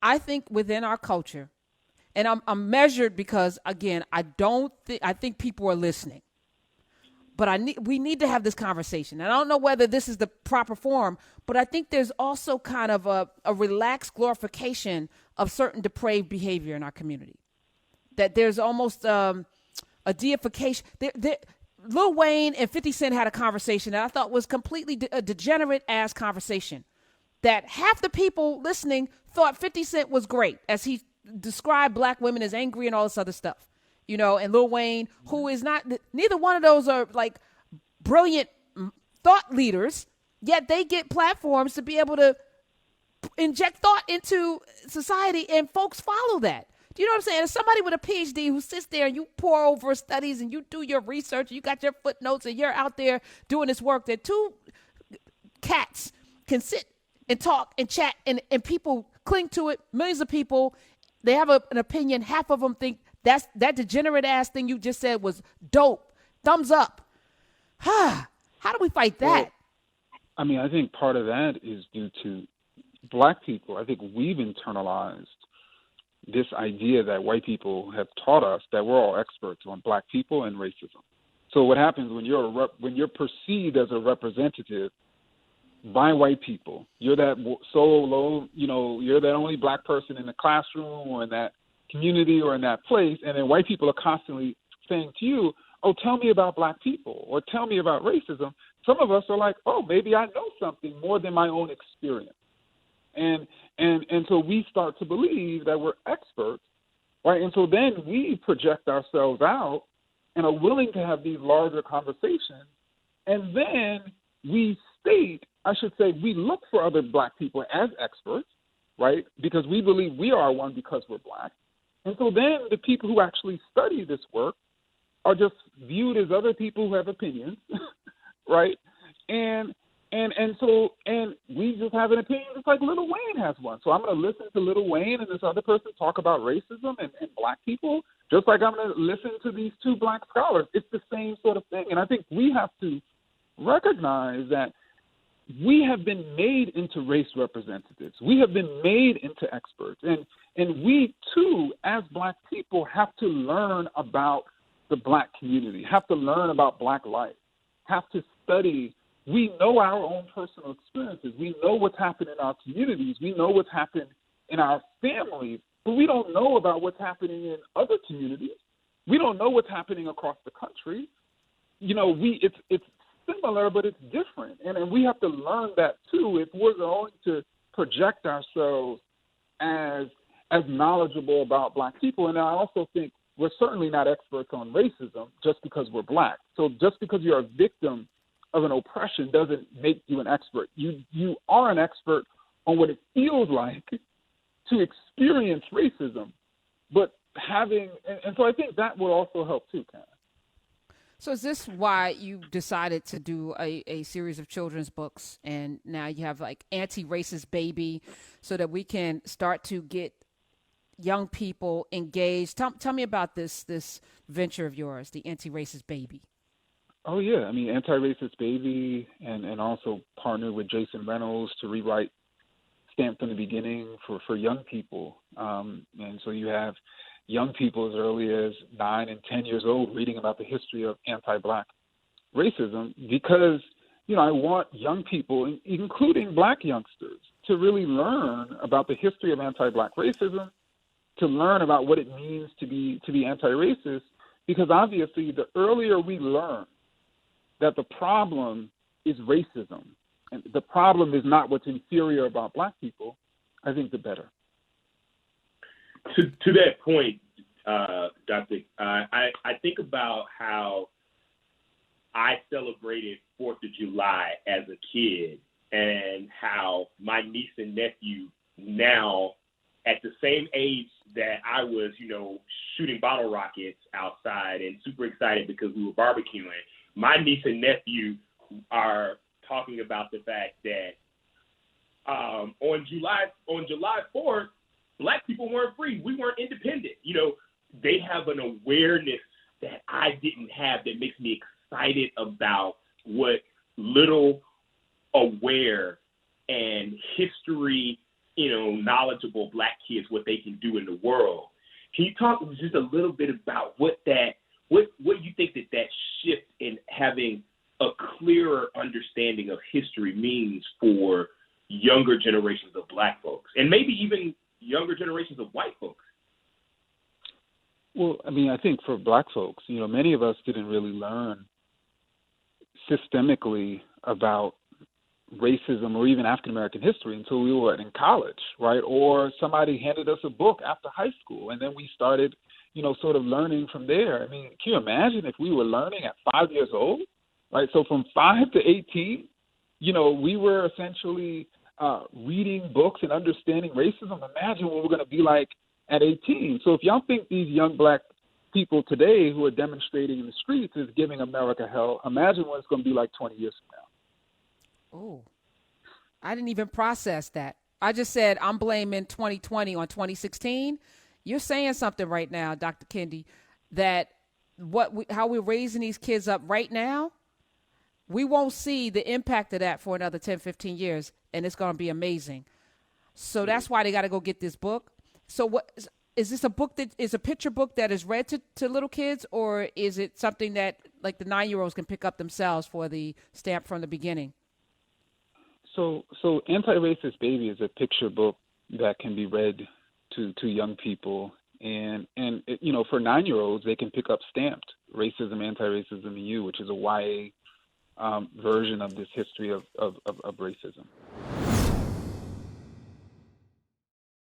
I think within our culture, and I'm measured because again, I think people are listening. But we need to have this conversation. And I don't know whether this is the proper form, but I think there's also kind of a relaxed glorification of certain depraved behavior in our community. That there's almost a deification. Lil Wayne and 50 Cent had a conversation that I thought was completely a degenerate ass conversation. That half the people listening thought 50 Cent was great as he described black women as angry and all this other stuff. And Lil Wayne, who is not, neither one of those are like brilliant thought leaders, yet they get platforms to be able to inject thought into society and folks follow that. Do you know what I'm saying? As somebody with a PhD who sits there and you pour over studies and you do your research and you got your footnotes and you're out there doing this work, that two cats can sit and talk and chat and people cling to it. Millions of people, they have an opinion. Half of them think that degenerate ass thing you just said was dope. Thumbs up. How do we fight that? Well, I mean, I think part of that is due to black people. I think we've internalized this idea that white people have taught us that we're all experts on black people and racism. So what happens when you're perceived as a representative by white people, you're that so low, you're that only black person in the classroom or in that community or in that place, and then white people are constantly saying to you, oh, tell me about black people or tell me about racism. Some of us are like, oh, maybe I know something more than my own experience. And so we start to believe that we're experts, right? And so then we project ourselves out and are willing to have these larger conversations. And then we we look for other black people as experts, right? Because we believe we are one because we're black. And so then the people who actually study this work are just viewed as other people who have opinions, right? And we just have an opinion just like Lil Wayne has one. So I'm going to listen to Lil Wayne and this other person talk about racism and black people, just like I'm going to listen to these two black scholars. It's the same sort of thing. And I think we have to recognize that we have been made into race representatives. We have been made into experts. And we, too, as black people, have to learn about the black community, have to learn about black life, have to study. We know our own personal experiences. We know what's happened in our communities. We know what's happened in our families, but we don't know about what's happening in other communities. We don't know what's happening across the country. It's similar, but it's different. And we have to learn that, too, if we're going to project ourselves as knowledgeable about black people. And I also think we're certainly not experts on racism just because we're black. So just because you're a victim of an oppression doesn't make you an expert. You are an expert on what it feels like to experience racism. But and so I think that will also help, too, Ken. So is this why you decided to do a series of children's books, and now you have like Anti-Racist Baby, so that we can start to get young people engaged? Tell me about this venture of yours, the Anti-Racist Baby. Oh, yeah. I mean, Anti-Racist Baby, and also partnered with Jason Reynolds to rewrite Stamped from the Beginning for young people. And so you have young people as early as 9 and 10 years old reading about the history of anti-black racism because, I want young people, including black youngsters, to really learn about the history of anti-black racism, to learn about what it means to be anti-racist, because obviously the earlier we learn that the problem is racism and the problem is not what's inferior about black people, I think the better. To that point, Dr. I think about how I celebrated 4th of July as a kid and how my niece and nephew now, at the same age that I was, shooting bottle rockets outside and super excited because we were barbecuing, my niece and nephew are talking about the fact that on July 4th, black people weren't free. We weren't independent. They have an awareness that I didn't have that makes me excited about what little aware and history, knowledgeable black kids it's what they can do in the world. Can you talk just a little bit about what you think that shift in having a clearer understanding of history means for younger generations of Black folks, and maybe even younger generations of white folks? Well, I mean, I think for Black folks, many of us didn't really learn systemically about racism or even African American history until we were in college, right? Or somebody handed us a book after high school, and then we started, sort of learning from there. I mean, can you imagine if we were learning at 5 years old, right? So from 5 to 18, we were essentially reading books and understanding racism. Imagine what we're going to be like at 18. So if y'all think these young Black people today who are demonstrating in the streets is giving America hell, imagine what it's going to be like 20 years from now. Oh, I didn't even process that. I just said I'm blaming 2020 on 2016. You're saying something right now, Dr. Kendi, that how we're raising these kids up right now, we won't see the impact of that for another 10, 15 years, and it's going to be amazing. So that's why they got to go get this book. So what is this, a book that is a picture book that is read to little kids, or is it something that like the 9-year-olds can pick up themselves for the stamp from the beginning? So Anti-Racist Baby is a picture book that can be read to young people, and for 9-year-olds they can pick up Stamped: Racism, Anti-Racism, and You, which is a YA version of this history of racism.